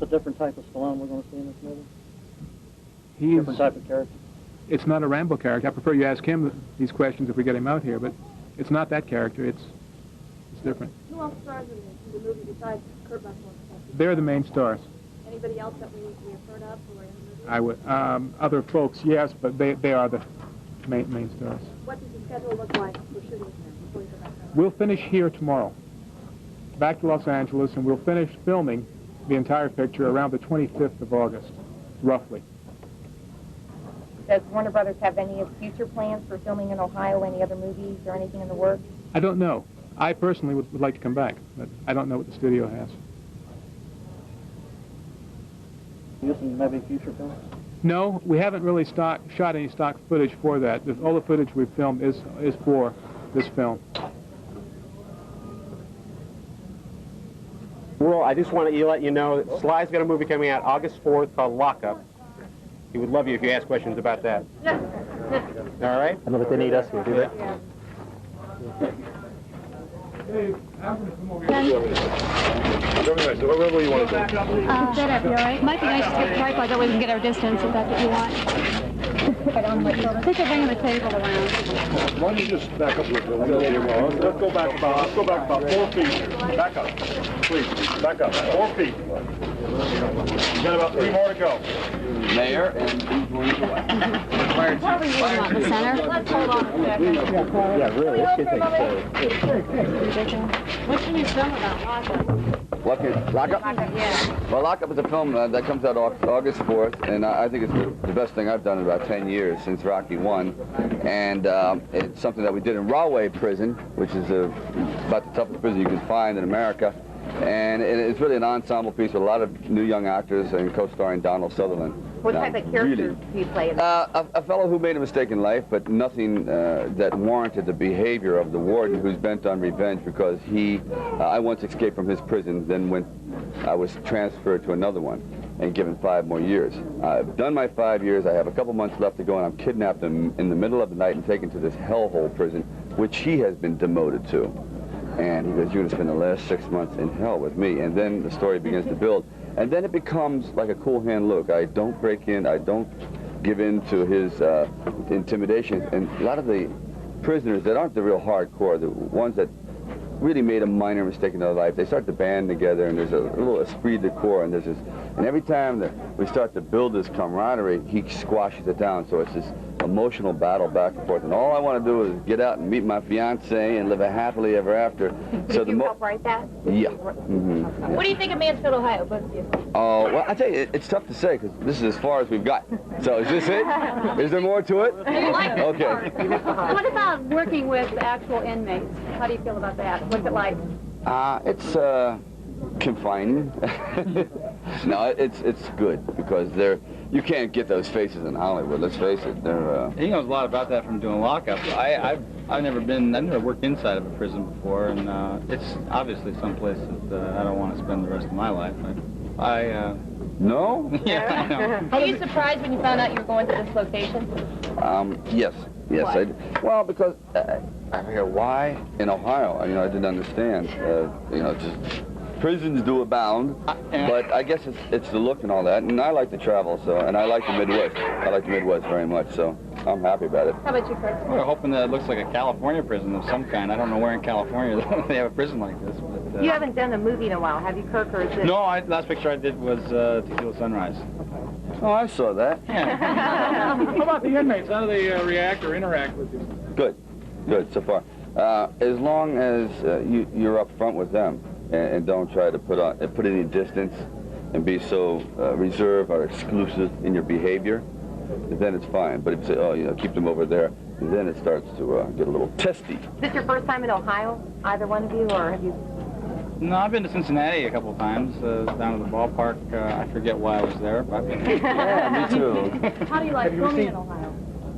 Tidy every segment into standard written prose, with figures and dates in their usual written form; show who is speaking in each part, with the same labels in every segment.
Speaker 1: different type of Stallone we're going to see in this movie?
Speaker 2: He's
Speaker 1: Different type of character?
Speaker 2: It's not a Rambo character. I prefer you ask him these questions if we get him out here, but it's not that character. It's different.
Speaker 3: Who else stars in the movie besides Kurt Russell?
Speaker 2: They're the main stars.
Speaker 3: Anybody else that we have heard of who are in the movie?
Speaker 2: I would other folks, yes, but they are the main stars.
Speaker 3: What does the schedule look like for shooting here before you go back home?
Speaker 2: We'll finish here tomorrow. Back to Los Angeles, and we'll finish filming the entire picture around the 25th of August, roughly.
Speaker 4: Does Warner Brothers have any future plans for filming in Ohio, any other movies or anything in the works?
Speaker 2: I don't know. I personally would like to come back, but I don't know what the studio has.
Speaker 1: Using maybe future films?
Speaker 2: No, we haven't really shot any stock footage for that. All the footage we've filmed is for this film.
Speaker 5: Well, I just want to let you know that Sly's got a movie coming out August 4th called Lockup. He would love you if you ask questions about that. All right?
Speaker 1: I know that they need us here, do they?
Speaker 3: Yeah.
Speaker 2: Hey, come over
Speaker 5: Wherever you want to go.
Speaker 3: Set up, you all right? Might be nice to get a tripod, that way we can get our distance if that's what you want. Right on my shoulder. Think of bringing the table around.
Speaker 6: Why don't you just back up a little bit? Let's go back about 4 feet. Back up, please. Back up, 4 feet. You got about 3 more to go.
Speaker 7: Mayor and
Speaker 3: Probably you want the center. Let's hold on a second.
Speaker 1: Yeah, really. This should take
Speaker 3: What can you film about Lockup?
Speaker 7: Lockup?
Speaker 3: Yeah.
Speaker 7: Well, Lockup is a film that comes out August 4th, and I think it's the best thing I've done in about 10 years since Rocky 1. And it's something that we did in Rahway Prison, which is about the toughest prison you can find in America. And it's really an ensemble piece with a lot of new young actors and co-starring Donald Sutherland.
Speaker 4: What type of characters do you play in that?
Speaker 7: A fellow who made a mistake in life, but nothing that warranted the behavior of the warden who's bent on revenge because I once escaped from his prison, then I was transferred to another one and given 5 more years. I've done my 5 years, I have a couple months left to go, and I'm kidnapped in the middle of the night and taken to this hellhole prison, which he has been demoted to. And he goes, you're going to spend the last 6 months in hell with me. And then the story begins to build. And then it becomes like a cool hand look. I don't break in. I don't give in to his intimidation. And a lot of the prisoners that aren't the real hardcore, the ones that really made a minor mistake in their life, they start to band together, and there's a little esprit de corps, and and every time that we start to build this camaraderie, he squashes it down. So it's this emotional battle back and forth. And all I want to do is get out and meet my fiance and live a happily ever after.
Speaker 4: Did you help write that?
Speaker 7: Yeah.
Speaker 3: What do you think of Mansfield, Ohio, both of you?
Speaker 7: Oh, well, I tell you, it's tough to say because this is as far as we've got. So is this it? Is there more to it?
Speaker 3: Do you like it?
Speaker 7: Okay.
Speaker 3: What about working with actual inmates? How do you feel about that? What's it like?
Speaker 7: It's confining. No, it's good because you can't get those faces in Hollywood. Let's face it.
Speaker 8: He knows a lot about that from doing Lockup. I've never worked inside of a prison before, and it's obviously someplace that I don't want to spend the rest of my life.
Speaker 7: No?
Speaker 8: Yeah, I know.
Speaker 3: Are you surprised when you found out you were going to this location?
Speaker 7: Yes.
Speaker 3: Why?
Speaker 7: Well, because I figured why in Ohio? I didn't understand. Just prisons do abound, but I guess it's the look and all that. And I like to travel, and I like the Midwest. I like the Midwest very much, so I'm happy about it.
Speaker 3: How about you, Kurt?
Speaker 8: We're hoping that it looks like a California prison of some kind. I don't know where in California they have a prison like this. But,
Speaker 4: You haven't done a movie in a while, have you, Kirk, or is it?
Speaker 8: No, last picture I did was Tequila Sunrise.
Speaker 7: Oh, I saw that.
Speaker 8: Yeah.
Speaker 2: How about the inmates? How do they react or interact with you?
Speaker 7: Good so far. As long as you're up front with them and don't try to put any distance and be so reserved or exclusive in your behavior, then it's fine. But if you say, keep them over there, then it starts to get a little testy.
Speaker 4: Is this your first time in Ohio, either one of you, or have you?
Speaker 8: No, I've been to Cincinnati a couple of times, down to the ballpark. I forget why I was there. But
Speaker 7: Yeah, me too.
Speaker 3: How do you like filming in Ohio?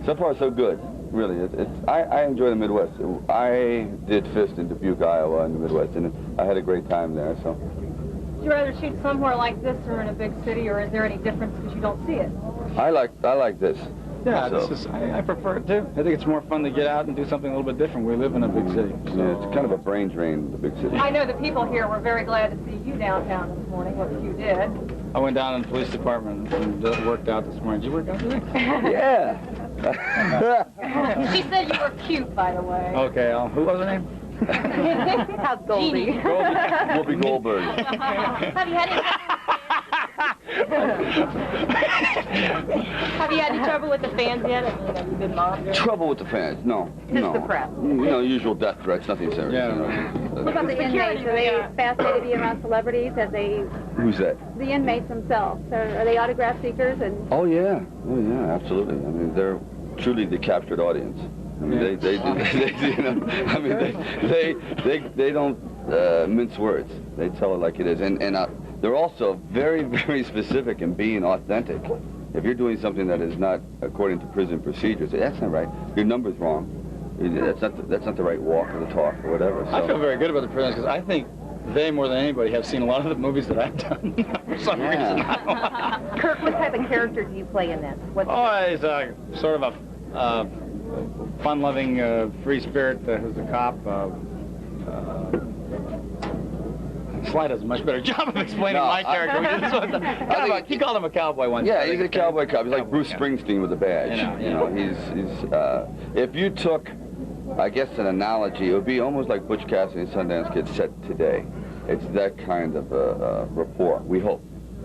Speaker 7: So far, so good. Really, I enjoy the Midwest. I did Fist in Dubuque, Iowa, in the Midwest, and I had a great time there. So.
Speaker 3: Would you rather shoot somewhere like this or in a big city, or is there any difference because you don't see it?
Speaker 7: I like this.
Speaker 8: Yeah,
Speaker 7: So.
Speaker 8: I prefer it too. I think it's more fun to get out and do something a little bit different. We live in a big city. So.
Speaker 7: Yeah, it's kind of a brain drain, the big city.
Speaker 3: I know the people here were very glad to see you downtown this morning, what you did.
Speaker 8: I went down in the police department and worked out this morning. Did you work out today?
Speaker 7: Yeah.
Speaker 3: She said you were cute, by the way.
Speaker 8: Okay, who was her name?
Speaker 4: How's Goldie?
Speaker 7: Whoopi Goldberg.
Speaker 3: Have you had any... Have you had any trouble with the fans yet? I mean, have you been mobbed?
Speaker 7: Trouble with the fans? No.
Speaker 4: Just the press.
Speaker 7: You know, usual death threats, nothing serious.
Speaker 8: Yeah.
Speaker 7: You know.
Speaker 3: What about the inmates? Are they fascinated to be around celebrities? Have they...
Speaker 7: Who's that?
Speaker 3: The inmates themselves. Are they autograph seekers? And
Speaker 7: Oh yeah, absolutely. I mean, they're truly the captured audience. I mean, they you know, I mean, they don't mince words. They tell it like it is, and they're also very, very specific in being authentic. If you're doing something that is not according to prison procedures, that's not right. Your number's wrong. That's not the right walk or the talk or whatever. So.
Speaker 8: I feel very good about the prisoners because I think they, more than anybody, have seen a lot of the movies that I've done for some reason.
Speaker 4: Kirk, what type of character do you play in this?
Speaker 8: He's sort of a fun-loving, free spirit who's a cop. Sly does a much better job of explaining my character. He called him a cowboy once.
Speaker 7: Yeah, he's a cowboy cop. He's like Bruce Springsteen with a badge. You know, he's if you took, I guess, an analogy, it would be almost like Butch Cassidy and Sundance Kid set today. It's that kind of rapport, we hope.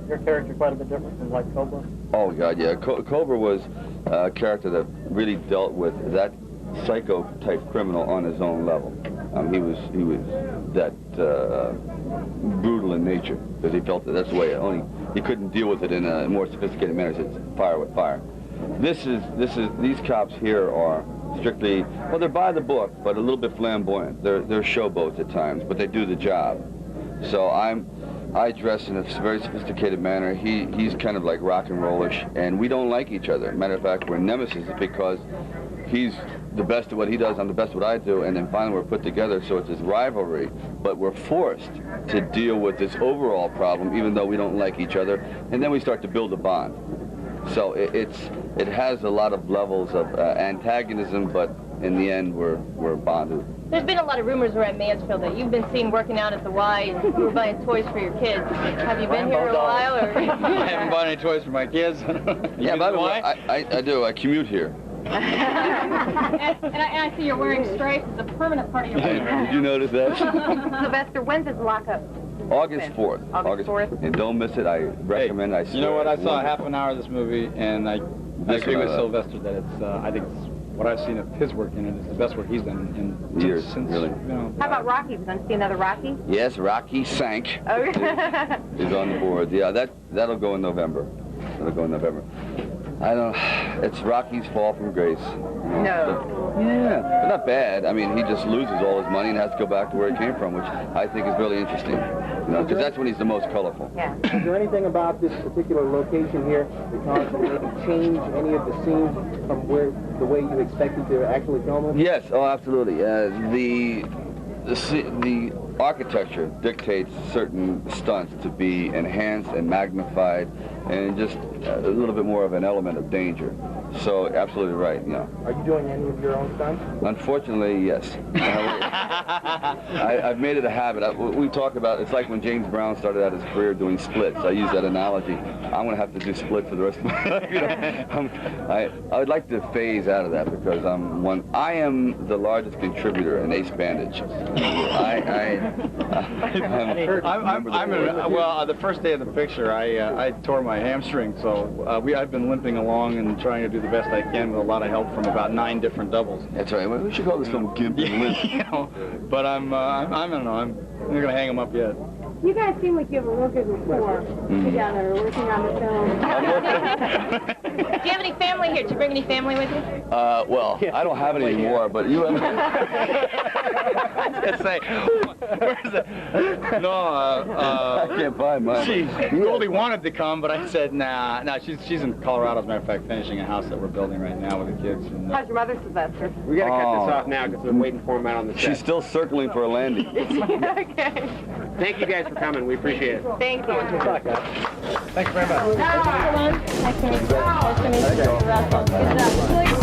Speaker 1: Your character quite a bit different from like Cobra?
Speaker 7: Oh, God, yeah. Cobra was a character that really dealt with that psycho-type criminal on his own level. He was that brutal in nature because he felt that that's the way. Only he couldn't deal with it in a more sophisticated manner. It's fire with fire. These cops here are strictly, well, they're by the book, but a little bit flamboyant. They're showboats at times, but they do the job. So I dress in a very sophisticated manner. He's kind of like rock and rollish, and we don't like each other. Matter of fact, we're nemesis because he's the best at what he does, I'm the best at what I do, and then finally we're put together, so it's this rivalry, but we're forced to deal with this overall problem, even though we don't like each other, and then we start to build a bond. So it has a lot of levels of antagonism, but in the end, we're bonded.
Speaker 9: There's been a lot of rumors around Mansfield that you've been seen working out at the Y and you were buying toys for your kids. Have you been here a while? Or?
Speaker 8: I haven't bought any toys for my kids.
Speaker 7: Yeah, by the way, I do. I commute here.
Speaker 3: and I see you're wearing stripes as a permanent part of your
Speaker 7: Did you notice that?
Speaker 4: Sylvester, when's his lockup?
Speaker 7: August 4th.
Speaker 4: August 4th?
Speaker 7: And don't miss it. I recommend.
Speaker 8: You know what? I saw half an hour of this movie, and I agree with Sylvester that it's. I think it's, what I've seen of his work in it is the best work he's done in
Speaker 7: years.
Speaker 8: Since,
Speaker 7: really.
Speaker 8: You know,
Speaker 4: How about Rocky? We're going to see another Rocky?
Speaker 7: Yes, Rocky Sank is on the board. Yeah, that'll go in November. That'll go in November. It's Rocky's fall from grace.
Speaker 4: No.
Speaker 7: But not bad. I mean, he just loses all his money and has to go back to where he came from, which I think is really interesting. You know, because that's when he's the most colorful.
Speaker 4: Yeah.
Speaker 1: Is there anything about this particular location here that caused you to maybe change any of the scenes from the way you expected to actually film them?
Speaker 7: Yes, oh, absolutely. The architecture dictates certain stunts to be enhanced and magnified and just a little bit more of an element of danger. So, absolutely right, you know.
Speaker 1: Are you doing any of your own stunts?
Speaker 7: Unfortunately, yes. I've made it a habit. We talk about, it's like when James Brown started out his career doing splits. I use that analogy. I'm going to have to do splits for the rest of my life. You know? I would like to phase out of that because I am the largest contributor in Ace Bandage.
Speaker 8: The first day of the picture, I tore my hamstring, so I've been limping along and trying to do the best I can with a lot of help from about 9 different doubles.
Speaker 7: That's right. We should call this film Gimp and Limp.
Speaker 8: You know, but I don't know. I'm not going to hang them up yet.
Speaker 3: You guys seem like you have a real good rapport together, working on the film.
Speaker 9: Do you have any family here? Did you bring any family with you?
Speaker 7: Well, I don't have it anymore, but you have.
Speaker 8: Let's say, where's it? No,
Speaker 7: I can't find mine.
Speaker 8: Goldie wanted to come, but I said, nah. She's in Colorado, as a matter of fact, finishing a house that we're building right now with the kids. And,
Speaker 4: How's your mother, Sylvester?
Speaker 5: We got to cut this off now because we're waiting for him out on the set.
Speaker 7: She's still circling for a landing.
Speaker 4: Okay.
Speaker 5: Thank you guys for coming. We appreciate it.
Speaker 4: Thank you.
Speaker 1: Good luck, guys.
Speaker 5: Thanks very much.
Speaker 3: Nice to meet you. Nice to meet you. Good job.